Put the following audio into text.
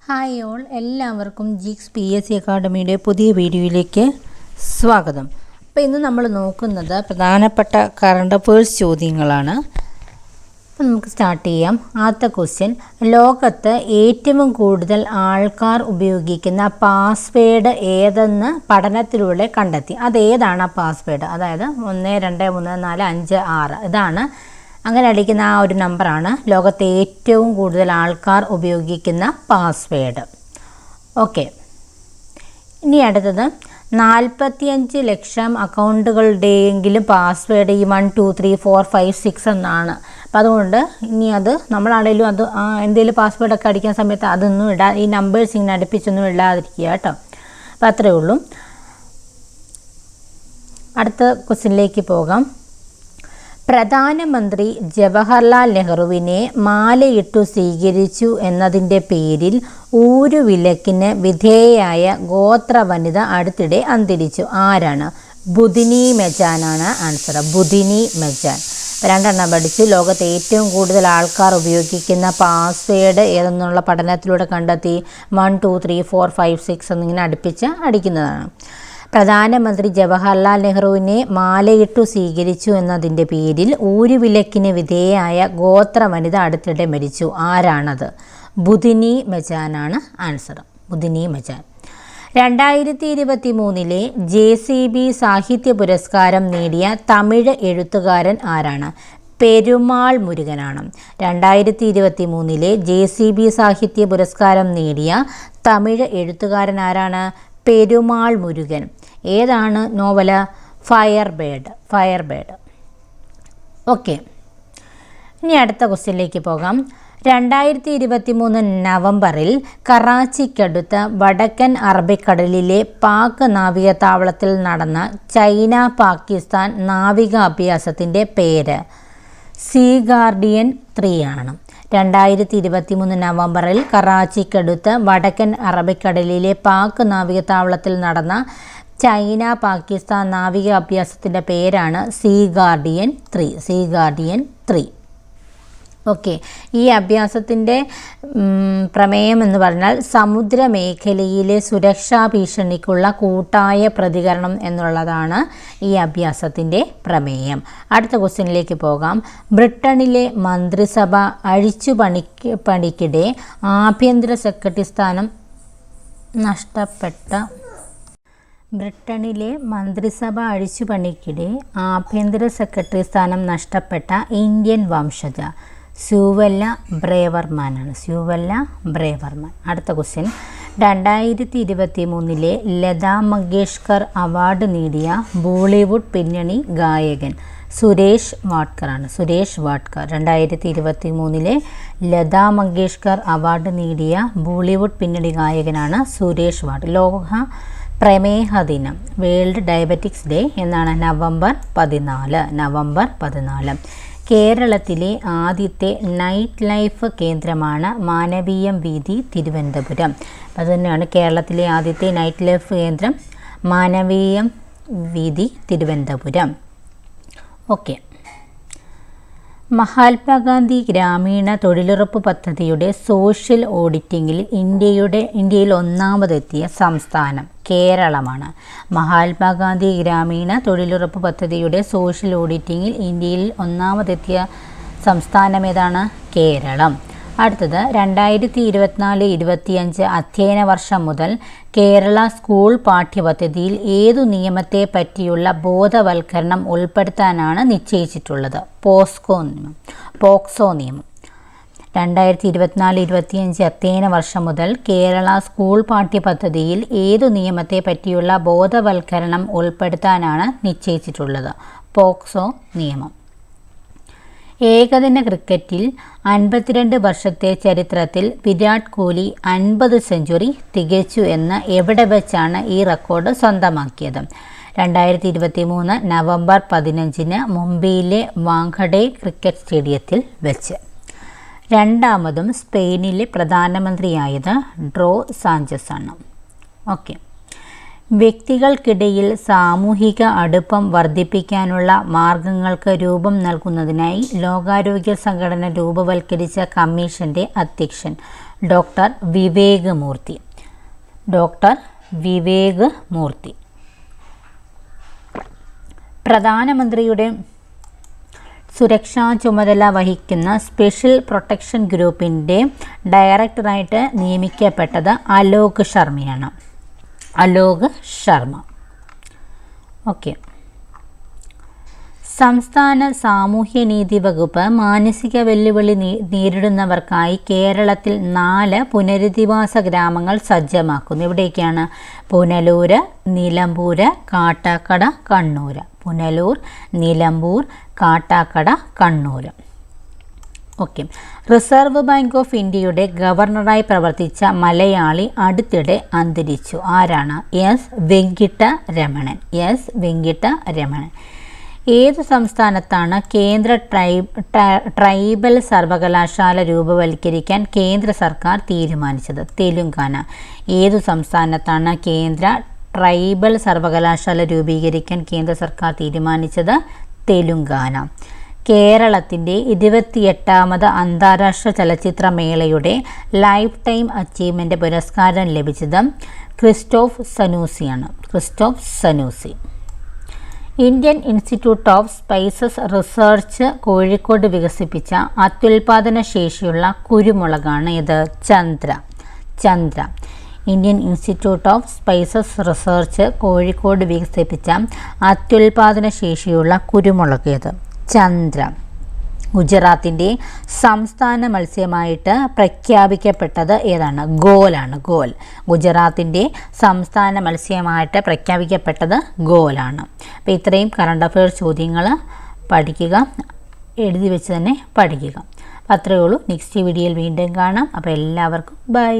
Hi all, എല്ലാവർക്കും ജിക്സ് PSC അക്കാഡമിയുടെ പുതിയ വീഡിയോയിലേക്ക് സ്വാഗതം. അപ്പോൾ ഇന്ന് നമ്മൾ നോക്കുന്നത് പ്രധാനപ്പെട്ട കറണ്ട് അഫയേഴ്സ് ചോദ്യങ്ങളാണ്. അപ്പോൾ നമുക്ക് സ്റ്റാർട്ട് ചെയ്യാം. ആദ്യത്തെ ക്വസ്റ്റ്യൻ, ലോകത്ത് ഏറ്റവും കൂടുതൽ ആൾക്കാർ ഉപയോഗിക്കുന്ന പാസ്വേഡ് ഏതെന്ന് പഠനത്തിലൂടെ കണ്ടെത്തി. അതേതാണ് ആ പാസ്വേഡ്? അതായത് 1 2 3 4 5 6 ഇതാണ്. അങ്ങനെ അടിക്കുന്ന ആ ഒരു നമ്പറാണ് ലോകത്തെ ഏറ്റവും കൂടുതൽ ആൾക്കാർ ഉപയോഗിക്കുന്ന പാസ്വേഡ്. ഓക്കെ, ഇനി അടുത്തത് 45 ലക്ഷം അക്കൗണ്ടുകളുടെയെങ്കിലും പാസ്വേഡ് ഈ 1 2 3 4 5 6 എന്നാണ്. അപ്പം അതുകൊണ്ട് ഇനി അത് നമ്മളാണെങ്കിലും അത് എന്തെങ്കിലും പാസ്വേഡൊക്കെ അടിക്കുന്ന സമയത്ത് അതൊന്നും ഈ നമ്പേഴ്സ് ഇങ്ങനെ അടുപ്പിച്ചൊന്നും ഇടാതിരിക്കുക കേട്ടോ. അപ്പം അത്രയേ ഉള്ളൂ. അടുത്ത ക്വസ്റ്റ്യനിലേക്ക് പോകാം. പ്രധാനമന്ത്രി ജവഹർലാൽ നെഹ്റുവിനെ മാലയിട്ടു സ്വീകരിച്ചു എന്നതിൻ്റെ പേരിൽ ഊരുവിലക്കിന് വിധേയയായ ഗോത്ര വനിത അടുത്തിടെ അന്തരിച്ചു. ആരാണ്? ബുധിനി മെജാനാണ് ആൻസർ. ബുധിനി മെജാൻ. രണ്ടെണ്ണം പഠിച്ചു. ലോകത്തെ ഏറ്റവും കൂടുതൽ ആൾക്കാർ ഉപയോഗിക്കുന്ന പാസ്വേഡ് ഏതെന്നുള്ള പഠനത്തിലൂടെ കണ്ടെത്തി. 1 2 3 4 5 6 എന്നിങ്ങനെ അടുപ്പിച്ച് അടിക്കുന്നതാണ്. പ്രധാനമന്ത്രി ജവഹർലാൽ നെഹ്റുവിനെ മാലയിട്ടു സ്വീകരിച്ചു എന്നതിൻ്റെ പേരിൽ ഊരുവിലക്കിന് വിധേയയായ ഗോത്ര വനിത അടുത്തിടെ മരിച്ചു. ആരാണത്? ബുധിനി മെജാനാണ് ആൻസർ. ബുധിനി മെജാൻ. 2023 JCB സാഹിത്യ പുരസ്കാരം നേടിയ തമിഴ് എഴുത്തുകാരൻ ആരാണ്? പെരുമാൾ മുരുകനാണ്. 2023 JCB സാഹിത്യ പുരസ്കാരം നേടിയ തമിഴ് എഴുത്തുകാരൻ ആരാണ്? പെരുമാൾ മുരുകൻ. ഏതാണ് നോവല്? ഫയർബേർഡ്. ഓക്കെ, ഇനി അടുത്ത ക്വസ്റ്റ്യനിലേക്ക് പോകാം. 2023 നവംബറിൽ കറാച്ചിക്കടുത്ത വടക്കൻ അറബിക്കടലിലെ പാക് നാവികതാവളത്തിൽ നടന്ന ചൈന പാകിസ്ഥാൻ നാവിക അഭ്യാസത്തിൻ്റെ പേര് സീ ഗാർഡിയൻ 3 ആണ്. 2023 നവംബറിൽ കറാച്ചിക്കടുത്ത് വടക്കൻ അറബിക്കടലിലെ പാക് നാവികതാവളത്തിൽ നടന്ന ചൈന പാകിസ്ഥാൻ നാവിക അഭ്യാസത്തിൻ്റെ പേരാണ് സീ ഗാർഡിയൻ 3. ഓക്കെ, ഈ അഭ്യാസത്തിൻ്റെ പ്രമേയം എന്ന് പറഞ്ഞാൽ സമുദ്രമേഖലയിലെ സുരക്ഷാ ഭീഷണിക്കുള്ള കൂട്ടായ പ്രതികരണം എന്നുള്ളതാണ് ഈ അഭ്യാസത്തിൻ്റെ പ്രമേയം. അടുത്ത ക്വസ്റ്റ്യനിലേക്ക് പോകാം. ബ്രിട്ടനിലെ മന്ത്രിസഭ അഴിച്ചുപണിക്കിടെ ആഭ്യന്തര സെക്രട്ടറി സ്ഥാനം നഷ്ടപ്പെട്ട ഇന്ത്യൻ വംശജ സ്യൂവല്ല ബ്രേവർമാനാണ്. അടുത്ത ക്വസ്റ്റ്യൻ, 2023 ലതാ മങ്കേഷ്കർ അവാർഡ് നേടിയ ബോളിവുഡ് പിന്നണി ഗായകൻ സുരേഷ് വാഡ്കറാണ്. 2023 ലതാ മങ്കേഷ്കർ അവാർഡ് നേടിയ ബോളിവുഡ് പിന്നണി ഗായകനാണ് സുരേഷ് വാഡ്. ലോക പ്രമേഹ ദിനം, വേൾഡ് ഡയബറ്റിക്സ് ഡേ എന്നാണ്? നവംബർ 14. കേരളത്തിലെ ആദ്യത്തെ നൈറ്റ് ലൈഫ് കേന്ദ്രമാണ് മാനവീയം വീഥി തിരുവനന്തപുരം. അതുതന്നെയാണ് കേരളത്തിലെ ആദ്യത്തെ നൈറ്റ് ലൈഫ് കേന്ദ്രം മാനവീയം വീഥി തിരുവനന്തപുരം. ഓക്കെ, മഹാത്മാഗാന്ധി ഗ്രാമീണ തൊഴിലുറപ്പ് പദ്ധതിയുടെ സോഷ്യൽ ഓഡിറ്റിങ്ങിൽ ഇന്ത്യയിൽ ഒന്നാമതെത്തിയ സംസ്ഥാനം കേരളമാണ്. മഹാത്മാഗാന്ധി ഗ്രാമീണ തൊഴിലുറപ്പ് പദ്ധതിയുടെ സോഷ്യൽ ഓഡിറ്റിങ്ങിൽ ഇന്ത്യയിൽ ഒന്നാമതെത്തിയ സംസ്ഥാനം ഏതാണ്? കേരളം. അടുത്തത്, 2024-25 അധ്യയന വർഷം മുതൽ കേരള സ്കൂൾ പാഠ്യപദ്ധതിയിൽ ഏതു നിയമത്തെ പറ്റിയുള്ള ബോധവൽക്കരണം ഉൾപ്പെടുത്താനാണ് നിശ്ചയിച്ചിട്ടുള്ളത്? പോക്സോ നിയമം. 2024-25 അധ്യയന വർഷം മുതൽ കേരള സ്കൂൾ പാഠ്യപദ്ധതിയിൽ ഏതു നിയമത്തെ പറ്റിയുള്ള ബോധവൽക്കരണം ഉൾപ്പെടുത്താനാണ് നിശ്ചയിച്ചിട്ടുള്ളത്? പോക്സോ നിയമം. ഏകദിന ക്രിക്കറ്റിൽ 52 വർഷത്തെ ചരിത്രത്തിൽ വിരാട് കോഹ്ലി 50 സെഞ്ചുറി തികച്ചു എന്ന് എവിടെ വെച്ചാണ് ഈ റെക്കോർഡ് സ്വന്തമാക്കിയത്? 2023 നവംബർ 15 മുംബൈയിലെ വാങ്കഡെ ക്രിക്കറ്റ് സ്റ്റേഡിയത്തിൽ വെച്ച്. രണ്ടാമതും സ്പെയിനിലെ പ്രധാനമന്ത്രിയായത് ഡ്രോ സാഞ്ചസ് ആണ്. ഓക്കെ, വ്യക്തികൾക്കിടയിൽ സാമൂഹിക അടുപ്പം വർദ്ധിപ്പിക്കാനുള്ള മാർഗങ്ങൾക്ക് രൂപം നൽകുന്നതിനായി ലോകാരോഗ്യ സംഘടന രൂപവൽക്കരിച്ച കമ്മീഷൻ്റെ അധ്യക്ഷൻ ഡോക്ടർ വിവേക് മൂർത്തി. ഡോക്ടർ വിവേക് മൂർത്തി. പ്രധാനമന്ത്രിയുടെ സുരക്ഷാ ചുമതല വഹിക്കുന്ന സ്പെഷ്യൽ പ്രൊട്ടക്ഷൻ ഗ്രൂപ്പിൻ്റെ ഡയറക്ടറായിട്ട് നിയമിക്കപ്പെട്ടത് അലോക് ശർമ്മയാണ്. അലോക് ശർമ്മ. ഓക്കെ. സംസ്ഥാന സാമൂഹ്യനീതി വകുപ്പ് മാനസിക വെല്ലുവിളി നേരിടുന്നവർക്കായി കേരളത്തിൽ 4 പുനരധിവാസ ഗ്രാമങ്ങൾ സജ്ജമാക്കുന്നു. ഇവിടേക്കാണ് Punalur, Nilambur, Kattakkada, Kannur. Punalur, Nilambur, Kattakkada, Kannur. Okay. Reserve bank of ഇന്ത്യയുടെ ഗവർണറായി പ്രവർത്തിച്ച മലയാളി അടുത്തിടെ അന്തരിച്ചു. ആരാണ്? എസ് വെങ്കിട്ടരമണൻ. എസ് വെങ്കിട്ടരമണൻ. ഏത് സംസ്ഥാനത്താണ് കേന്ദ്ര ട്രൈബൽ സർവകലാശാല രൂപവൽക്കരിക്കാൻ കേന്ദ്ര സർക്കാർ തീരുമാനിച്ചത്? തെലുങ്കാന. ഏതു സംസ്ഥാനത്താണ് കേന്ദ്ര ട്രൈബൽ സർവകലാശാല രൂപീകരിക്കാൻ കേന്ദ്ര സർക്കാർ തീരുമാനിച്ചത്? തെലുങ്കാന. കേരളത്തിൻ്റെ 28ാമത് അന്താരാഷ്ട്ര ചലച്ചിത്രമേളയുടെ ലൈഫ് ടൈം അച്ചീവ്മെൻ്റ് പുരസ്കാരം ലഭിച്ചത് ക്രിസ്റ്റോഫ് സനൂസിയാണ്. Krzysztof Zanussi. Indian institute of spices research Kozhikode വികസിപ്പിച്ച അത്യുൽപാദന ശേഷിയുള്ള കുരുമുളകാണ് ഇത്? Chandra. Chandra. Indian institute of spices research Kozhikode വികസിപ്പിച്ച അത്യുൽപാദന ശേഷിയുള്ള കുരുമുളക് ഇത്? ചന്ദ്ര. ഗുജറാത്തിൻ്റെ സംസ്ഥാന മത്സ്യമായിട്ട് പ്രഖ്യാപിക്കപ്പെട്ടത് ഏതാണ്? ഗോലാണ്. ഗോൽ. ഗുജറാത്തിൻ്റെ സംസ്ഥാന മത്സ്യമായിട്ട് പ്രഖ്യാപിക്കപ്പെട്ടത് ഗോലാണ്. അപ്പോൾ ഇത്രയും കറണ്ട് അഫെയർസ് ചോദ്യങ്ങൾ പഠിക്കുക, എഴുതി വെച്ച് തന്നെ പഠിക്കുക. അപ്പോൾ അത്രയേ ഉള്ളൂ. നെക്സ്റ്റ് വീഡിയോയിൽ വീണ്ടും കാണാം. അപ്പോൾ എല്ലാവർക്കും ബൈ.